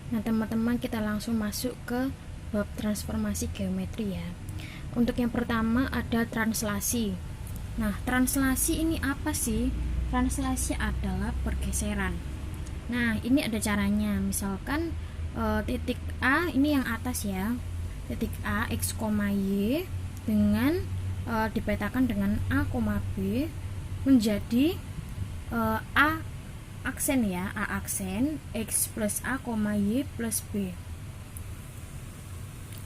Nah, teman-teman, kita langsung masuk ke bab transformasi geometri ya. Untuk yang pertama ada translasi. Nah, translasi ini apa sih? Translasi adalah pergeseran. Nah, ini ada caranya. Misalkan titik A ini yang atas ya. Titik A x, y dengan dipetakan dengan A, B menjadi A aksen ya, A aksen x plus A, y plus B.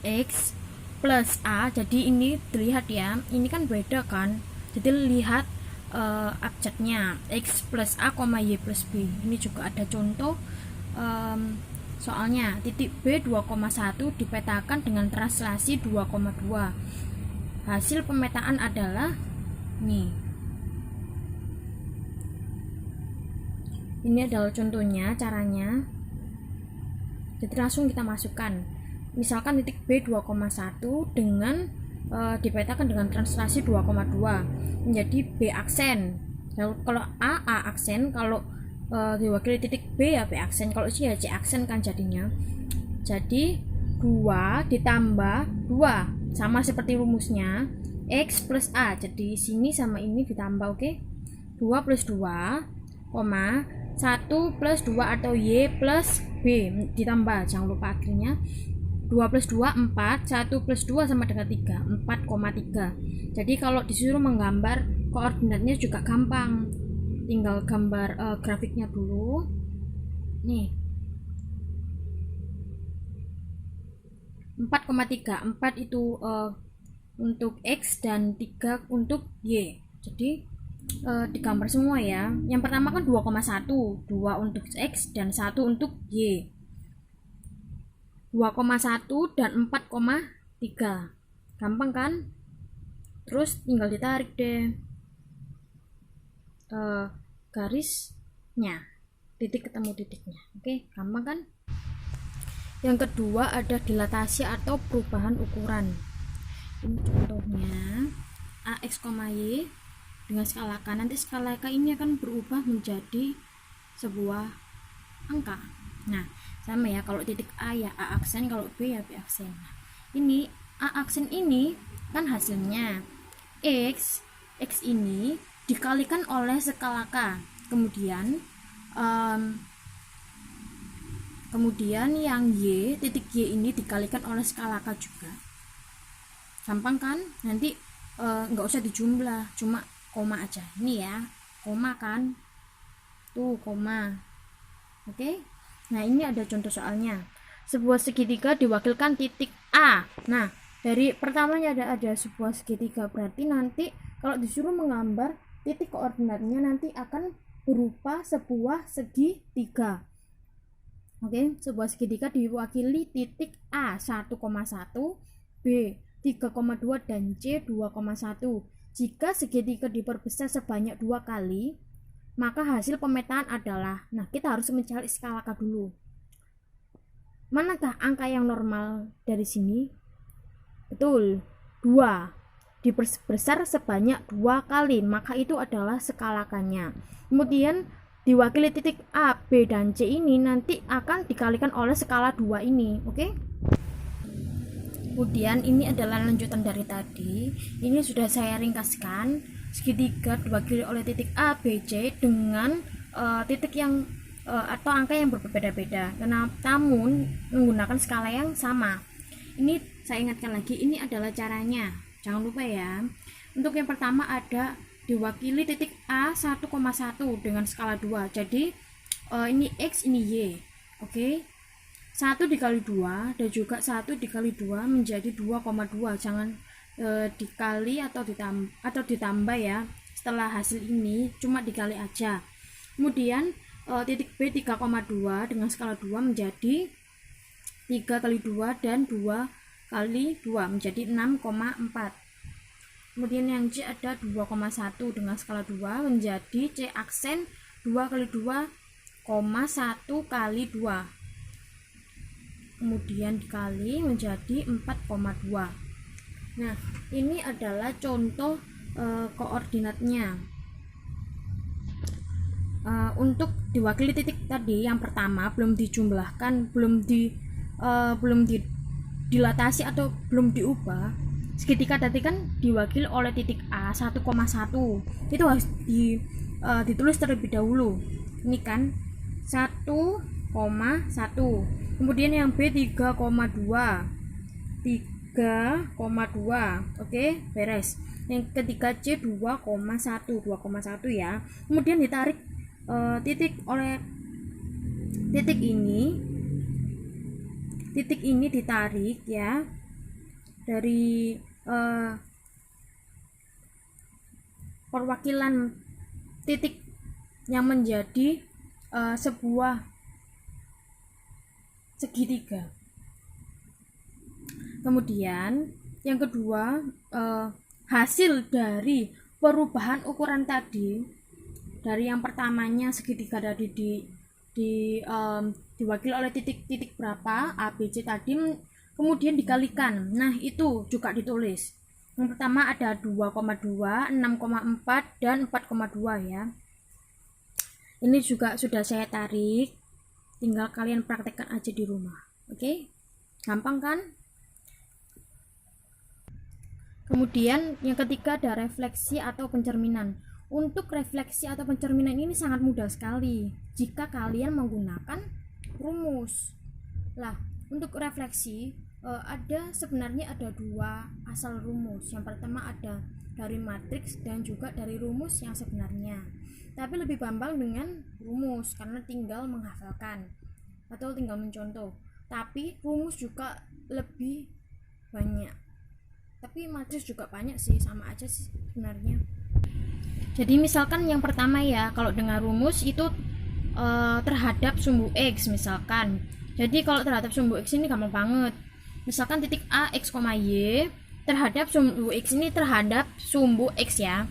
X plus A, jadi ini dilihat ya, ini kan beda kan, jadi lihat abjadnya x plus A, y plus B. Ini juga ada contoh soalnya titik B 2,1 dipetakan dengan translasi 2,2. Hasil pemetaan adalah nih. Ini adalah contohnya, caranya. Jadi langsung kita masukkan. Misalkan titik B 2,1 dengan dipetakan dengan translasi 2,2 menjadi B aksen. Lalu kalau A aksen, kalau diwakili titik B ya B aksen, kalau C ya C aksen kan jadinya. Jadi 2 ditambah 2 sama seperti rumusnya X plus A. Jadi sini sama ini ditambah, oke? 2 plus 2, 1 plus 2 atau Y plus B ditambah, jangan lupa akhirnya 2 plus 2 4, 1 plus 2 sama dengan 3, 4,3. Jadi kalau disuruh menggambar koordinatnya juga gampang, tinggal gambar grafiknya dulu nih. 4,3, 4 itu untuk X dan 3 untuk Y. Jadi digambar semua ya. Yang pertama kan 2,1, 2 untuk X dan 1 untuk Y. 2,1 dan 4,3. Gampang kan? Terus tinggal ditarik deh garisnya, titik ketemu titiknya. Oke, gampang kan? Yang kedua ada dilatasi atau perubahan ukuran. Ini contohnya AX, Y dengan skala K. Nanti skala K ini akan berubah menjadi sebuah angka. Nah, sama ya, kalau titik A ya A aksen, kalau B ya B aksen. Nah, ini A aksen ini kan hasilnya X ini dikalikan oleh skala K. Kemudian yang Y, titik Y ini dikalikan oleh skala K juga. Gampang kan? Nanti nggak usah dijumlah, cuma koma aja. Ini ya, koma kan? Tuh, koma. Oke? Nah, ini ada contoh soalnya. Sebuah segitiga diwakilkan titik A. Nah, dari pertamanya ada sebuah segitiga, berarti nanti kalau disuruh menggambar titik koordinatnya nanti akan berupa sebuah segitiga. Oke, sebuah segitiga diwakili titik A 1,1, B 3,2 dan C 2,1. Jika segitiga diperbesar sebanyak 2 kali, maka hasil pemetaan adalah, nah kita harus mencari skala K dulu. Manakah angka yang normal dari sini? Betul, 2 diperbesar sebanyak 2 kali, maka itu adalah skala K-nya. Kemudian diwakili titik A, B, dan C ini nanti akan dikalikan oleh skala 2 ini, oke? Kemudian ini adalah lanjutan dari tadi. Ini sudah saya ringkaskan. Segitiga diwakili oleh titik A, B, C dengan titik yang atau angka yang berbeda-beda, namun menggunakan skala yang sama. Ini saya ingatkan lagi, ini adalah caranya. Jangan lupa ya. Untuk yang pertama ada diwakili titik A 1,1 dengan skala 2. Jadi ini X, ini Y. Oke. 1 dikali 2 dan juga 1 dikali 2 menjadi 2,2. Jangan dikali atau ditambah ya. Setelah hasil ini cuma dikali aja. Kemudian titik B 3,2 dengan skala 2 menjadi 3 kali 2 dan 2 kali 2 menjadi 6,4. Kemudian yang C ada 2,1 dengan skala 2 menjadi C aksen 2 kali 2, 1 kali 2. Kemudian dikali menjadi 4,2. Nah, ini adalah contoh koordinatnya. untuk diwakili titik tadi yang pertama belum dijumlahkan, belum dilatasi atau belum diubah, segitiga tadi kan diwakili oleh titik A 1,1, itu harus ditulis terlebih dahulu. Ini kan 1,1, kemudian yang B 3,2, oke, beres. Yang ketiga C 2,1 ya. Kemudian ditarik titik ini ditarik ya dari perwakilan titik yang menjadi sebuah segitiga. Kemudian yang kedua, hasil dari perubahan ukuran tadi, dari yang pertamanya segitiga tadi diwakili oleh titik berapa A, B, C tadi, kemudian dikalikan. Nah, itu juga ditulis. Yang pertama ada 2,2, 6,4 dan 4,2 ya. Ini juga sudah saya tarik, tinggal kalian praktekkan aja di rumah. Oke? Gampang kan? Kemudian yang ketiga ada refleksi atau pencerminan. Untuk refleksi atau pencerminan ini sangat mudah sekali jika kalian menggunakan rumus. Lah, untuk refleksi sebenarnya ada dua asal rumus. Yang pertama ada dari matriks dan juga dari rumus yang sebenarnya. Tapi lebih gampang dengan rumus karena tinggal menghafalkan atau tinggal mencontoh. Tapi rumus juga lebih banyak. Tapi matriks juga banyak sih, sama aja sih sebenarnya. Jadi misalkan yang pertama ya, kalau dengan rumus itu terhadap sumbu X misalkan. Jadi kalau terhadap sumbu X ini gampang banget. Misalkan titik A X, Y terhadap sumbu X ini terhadap sumbu X ya.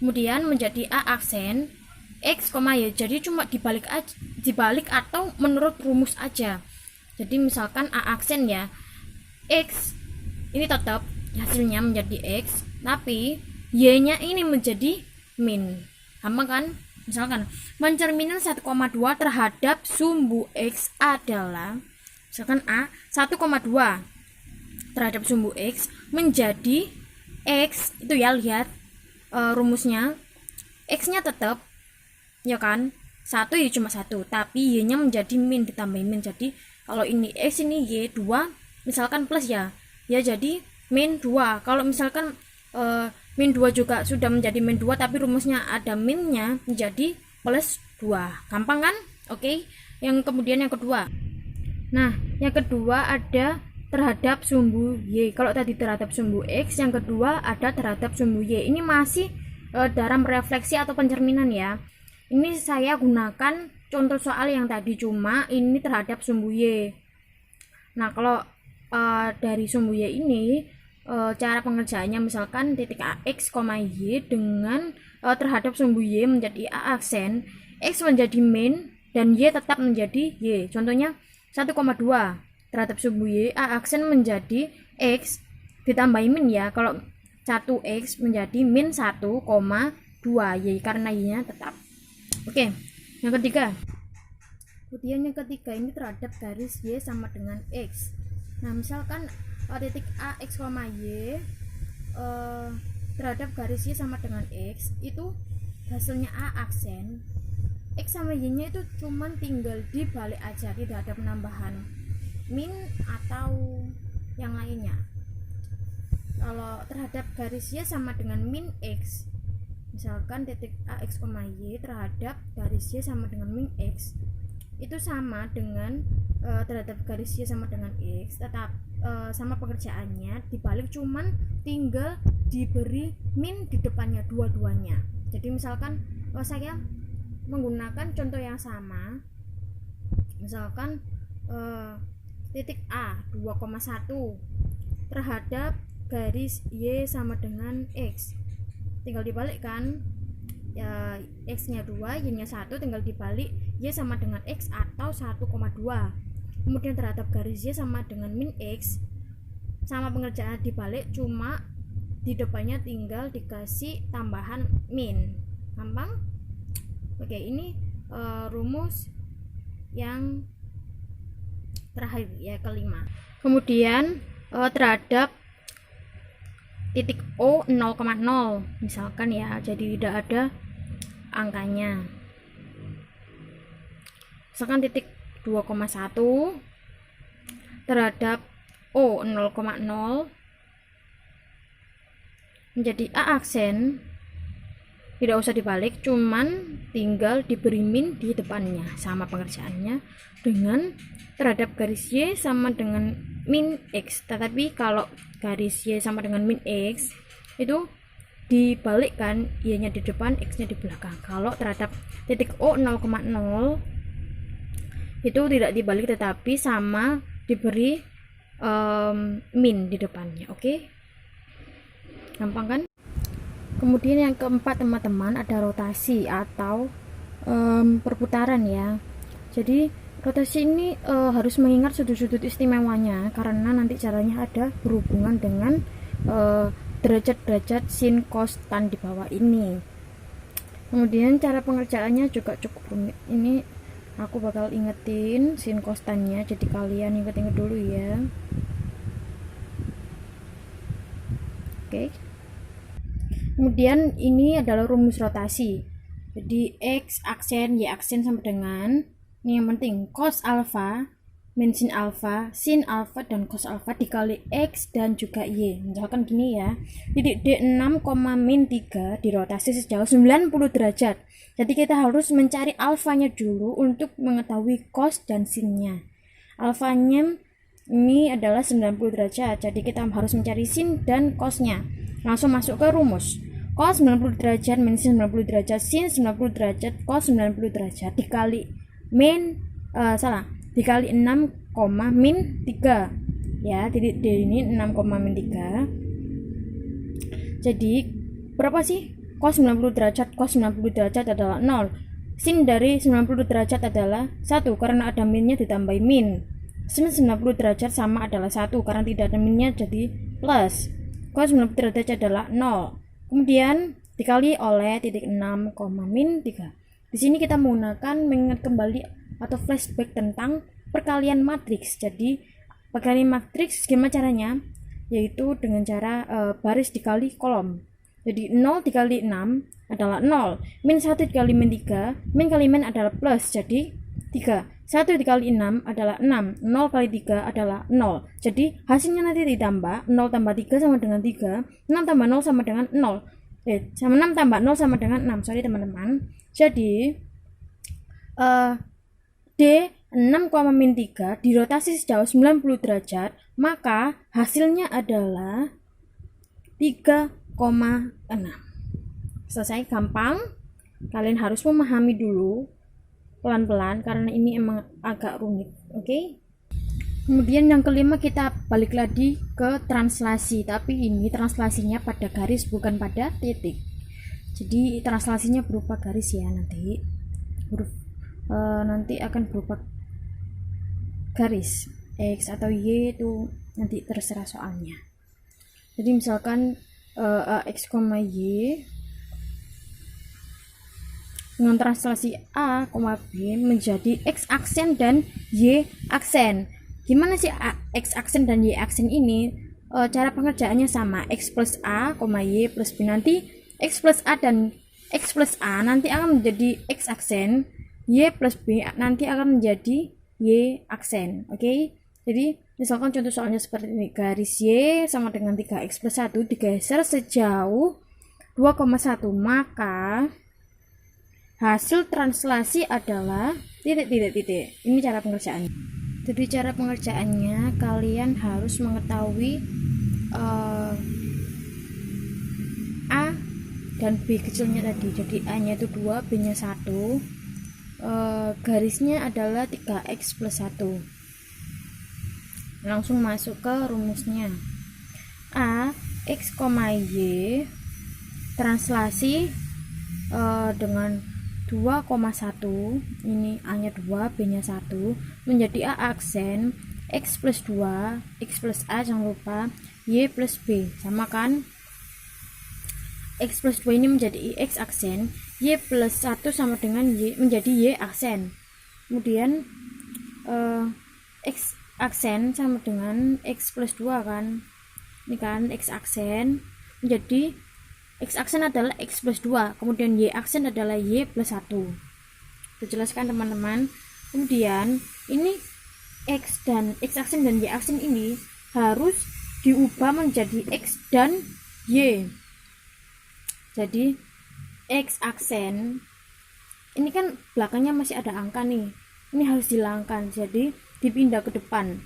Kemudian menjadi A aksen X, Y. Jadi cuma dibalik atau menurut rumus aja. Jadi misalkan A aksen ya, X ini tetap hasilnya menjadi X, tapi Y-nya ini menjadi min. Gampang kan? Misalkan pencerminan 1,2 terhadap sumbu X adalah misalkan A 1,2 terhadap sumbu X menjadi X, itu ya, lihat rumusnya, X-nya tetap ya kan, 1 ya cuma 1, tapi Y-nya menjadi min, ditambahin min. Jadi kalau ini X ini Y 2 misalkan plus ya jadi min 2. Kalau misalkan min 2 juga sudah menjadi min 2 tapi rumusnya ada minnya, menjadi plus 2. Gampang kan? Oke. Yang kemudian yang kedua. Nah, yang kedua ada terhadap sumbu Y. Kalau tadi terhadap sumbu X, yang kedua ada terhadap sumbu Y. Ini masih dalam refleksi atau pencerminan ya. Ini saya gunakan contoh soal yang tadi, cuma ini terhadap sumbu Y. Nah, kalau dari sumbu Y ini cara pengerjaannya misalkan titik A X, Y dengan terhadap sumbu Y menjadi A aksen, X menjadi min dan Y tetap menjadi Y. Contohnya 1,2 terhadap sumbu Y, A aksen menjadi X ditambah min ya. Kalau 1X menjadi min 1,2 Y karena Y-nya tetap. Oke, yang ketiga. Kemudian yang ketiga ini terhadap garis Y sama dengan X. Nah, misalkan titik A X, Y terhadap garis Y sama dengan X, itu hasilnya A aksen, X sama Y nya itu cuman tinggal dibalik aja, tidak ada penambahan min atau yang lainnya. Kalau terhadap garis Y sama dengan min X, misalkan titik A X, Y terhadap garis Y sama dengan min X, itu sama dengan terhadap garis Y sama dengan X, tetap sama pengerjaannya dibalik, cuman tinggal diberi min di depannya dua-duanya. Jadi misalkan saya menggunakan contoh yang sama, misalkan titik A 2,1 terhadap garis Y sama dengan X, tinggal dibalikkan ya, X nya 2, Y nya 1, tinggal dibalik Y sama dengan X atau 1,2. Kemudian terhadap garis Y sama dengan min X, sama pengerjaan dibalik, cuma di depannya tinggal dikasih tambahan min. Gampang? Oke, ini rumus yang terakhir ya, kelima. Kemudian terhadap titik O 0,0 misalkan ya, jadi tidak ada angkanya. Misalkan titik 2,1 terhadap O 0,0 menjadi A aksen, tidak usah dibalik, cuman tinggal diberi min di depannya. Sama pengerjaannya dengan terhadap garis Y sama dengan min X. Tetapi kalau garis Y sama dengan min X itu dibalikkan, Y nya di depan, X nya di belakang. Kalau terhadap titik O 0,0 itu tidak dibalik, tetapi sama diberi min di depannya. Oke, gampang kan? Kemudian yang keempat teman-teman, ada rotasi atau perputaran ya. Jadi rotasi ini harus mengingat sudut-sudut istimewanya, karena nanti caranya ada berhubungan dengan derajat-derajat sin, cos, tan di bawah ini. Kemudian cara pengerjaannya juga cukup rumit. Ini aku bakal ingetin sin, cos, tannya, jadi kalian inget-inget dulu ya. Oke. Kemudian ini adalah rumus rotasi. Jadi X aksen, Y aksen sama dengan, ini yang penting, cos alfa min sin alfa dan cos alfa dikali X dan juga Y. Misalkan gini ya, titik D 6, min 3 dirotasi sejauh 90 derajat. Jadi kita harus mencari alfanya dulu untuk mengetahui cos dan sinnya. Alfanya ini adalah 90 derajat, jadi kita harus mencari sin dan cosnya. Langsung masuk ke rumus. Cos 90 derajat min sin 90 derajat sin 90 derajat cos 90 derajat dikali dikali 6, min 3 ya, titik D ini 6, min 3. Jadi berapa sih cos 90 derajat? Cos 90 derajat adalah 0. Sin dari 90 derajat adalah 1 karena ada minnya ditambah min. Sin 90 derajat sama adalah 1 karena tidak ada minnya, jadi plus. Cos 90 derajat adalah 0. Kemudian dikali oleh titik 6, min 3. Di sini kita menggunakan mengingat kembali atau flashback tentang perkalian matriks. Jadi perkalian matriks gimana caranya? Yaitu dengan cara baris dikali kolom. Jadi 0 dikali 6 adalah 0. Min 1 dikali min 3, min kali min adalah plus, jadi 3. 1 dikali 6 adalah 6. 0 kali 3 adalah 0. Jadi hasilnya nanti ditambah 0 tambah 3 sama dengan 3, 6 tambah 0 sama dengan 0. 6 tambah 0 sama dengan 6. Sorry teman-teman. Jadi D 6, min 3 dirotasi sejauh 90 derajat, maka hasilnya adalah 3,6. Selesai, gampang. Kalian harus memahami dulu pelan-pelan karena ini emang agak rumit. Oke? Kemudian yang kelima, kita balik lagi ke translasi, tapi ini translasinya pada garis bukan pada titik. Jadi translasinya berupa garis ya, nanti akan berupa garis X atau Y, itu nanti terserah soalnya. Jadi misalkan X, Y dengan translasi A, B menjadi X aksen dan Y aksen. Gimana sih X aksen dan Y aksen ini? Cara pengerjaannya sama, X plus A, Y plus B. Nanti X plus A dan X plus A nanti akan menjadi X aksen, Y plus B nanti akan menjadi Y aksen. Oke? Jadi misalkan contoh soalnya seperti ini, garis Y sama dengan 3X plus 1 digeser sejauh 2,1, maka hasil translasi adalah titik. Ini cara pengerjaannya. Jadi cara pengerjaannya kalian harus mengetahui A dan B kecilnya tadi. Jadi A nya itu 2, B nya 1. Garisnya adalah 3X plus 1. Langsung masuk ke rumusnya. A, X, Y translasi dengan 2,1, ini A nya 2, B nya 1 menjadi A aksen, X plus 2, X plus A jangan lupa, Y plus B, sama kan? X plus 2 ini menjadi X aksen, Y plus 1 sama dengan Y, menjadi Y aksen. Kemudian X aksen sama dengan X plus 2 kan. Ini kan X aksen menjadi X aksen adalah X plus 2. Kemudian Y aksen adalah Y plus 1. Dijelaskan teman-teman. Kemudian ini X dan X aksen dan Y aksen ini harus diubah menjadi X dan Y. Jadi X aksen ini kan belakangnya masih ada angka nih, ini harus dihilangkan, jadi dipindah ke depan.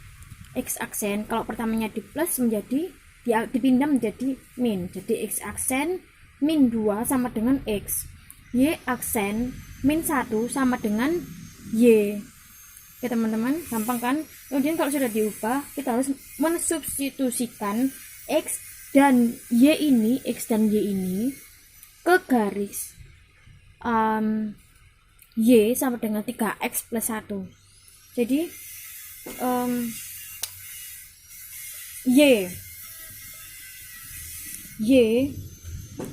X aksen kalau pertamanya di plus menjadi dipindah menjadi min, jadi X aksen min 2 sama dengan X, Y aksen min 1 sama dengan Y. Oke teman-teman, gampang kan? Kemudian kalau sudah diubah, kita harus mensubstitusikan X dan Y ini, X dan Y ini ke garis Y sama dengan 3X plus 1. Jadi Y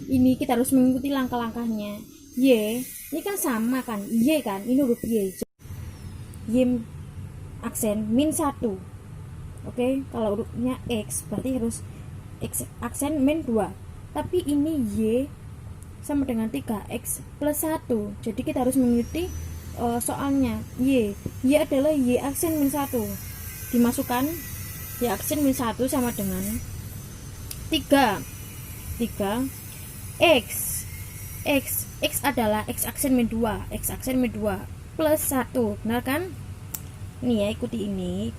ini kita harus mengikuti langkah-langkahnya. Y ini kan sama kan, Y kan, ini huruf Y. Y aksen min 1. Oke, kalau hurufnya X berarti harus X aksen min 2. Tapi ini Y sama dengan 3X plus 1. Jadi kita harus mengikuti soalnya. Y adalah Y aksen min 1. Dimasukkan Y aksen min 1 sama dengan 3 X adalah X aksen min 2. X aksen min 2 plus 1. Benar kan? Ini ya, ikuti ini,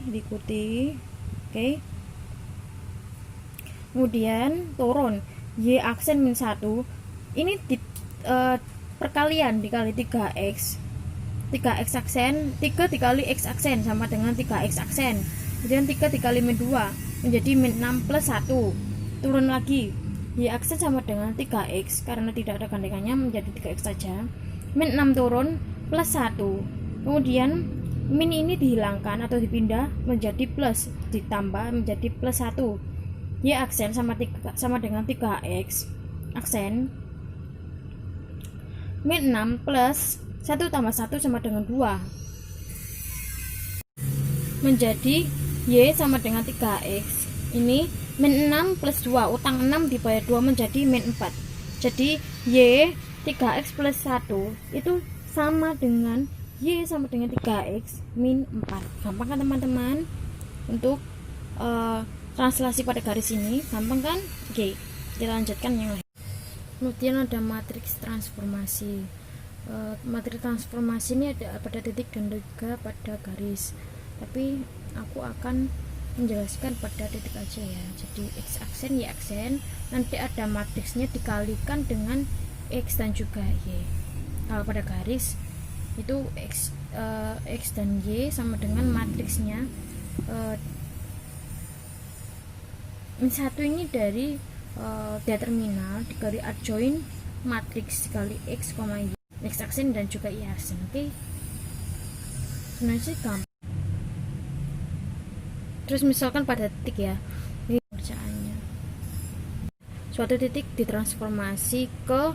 diikuti. Oke. Kemudian turun Y aksen min 1 ini perkalian dikali 3X aksen, 3 dikali X aksen sama dengan 3X aksen, kemudian 3 dikali min 2 menjadi min 6 plus 1, turun lagi Y aksen sama dengan 3X karena tidak ada gandengannya menjadi 3X saja, min 6 turun plus 1, kemudian min ini dihilangkan atau dipindah menjadi plus, ditambah menjadi plus 1. Y aksen sama dengan 3X aksen min 6 plus 1 tambah 1 sama dengan 2 menjadi Y sama dengan 3X. Ini min 6 plus 2, utang 6 dibayar 2 menjadi min 4. Jadi Y 3X plus 1 itu sama dengan Y sama dengan 3X min 4. Gampang kan teman-teman untuk translasi pada garis ini, gampang kan? Oke, kita lanjutkan yang lain. Kemudian ada matriks transformasi. Matriks transformasi ini ada pada titik dan juga pada garis, tapi aku akan menjelaskan pada titik aja ya. Jadi X aksen Y aksen nanti ada matriksnya dikalikan dengan X dan juga Y. Kalau pada garis itu X dan Y sama dengan matriksnya min 1 ini dari determinal dikali adjoin matriks dikali X, Y, X aksen dan juga Y aksen. Oke, sebenarnya sih gampang. Terus misalkan pada titik ya, ini pengerjaannya, suatu titik ditransformasi ke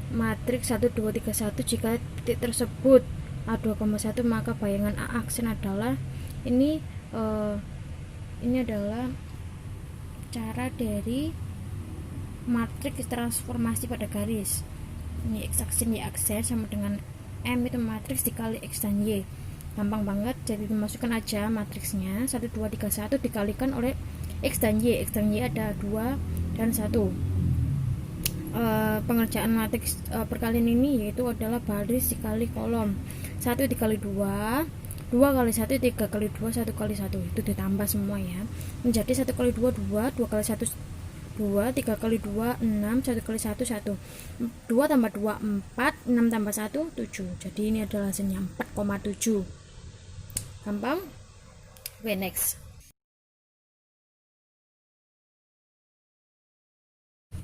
matriks 1, 2, 3, 1. Jika titik tersebut A2,1 maka bayangan A aksen adalah ini adalah cara dari matriks transformasi pada garis. Ini X aksen Y aksen sama dengan M itu matriks dikali X dan Y. Gampang banget, jadi dimasukkan aja matriksnya 1, 2, 3, 1 dikalikan oleh X dan Y. X dan Y ada 2 dan 1. Pengerjaan matriks perkalian ini yaitu adalah baris dikali kolom. 1 dikali 2 kali 1, 3 kali 2, 1 kali 1, itu ditambah semua ya, menjadi 1 kali 2, 2 kali 1, 2, 3 kali 2, 6, 1 kali 1, 1, 2 tambah 2, 4, 6 tambah 1, 7. Jadi ini adalah hasilnya 4,7. Gampang? Oke, next.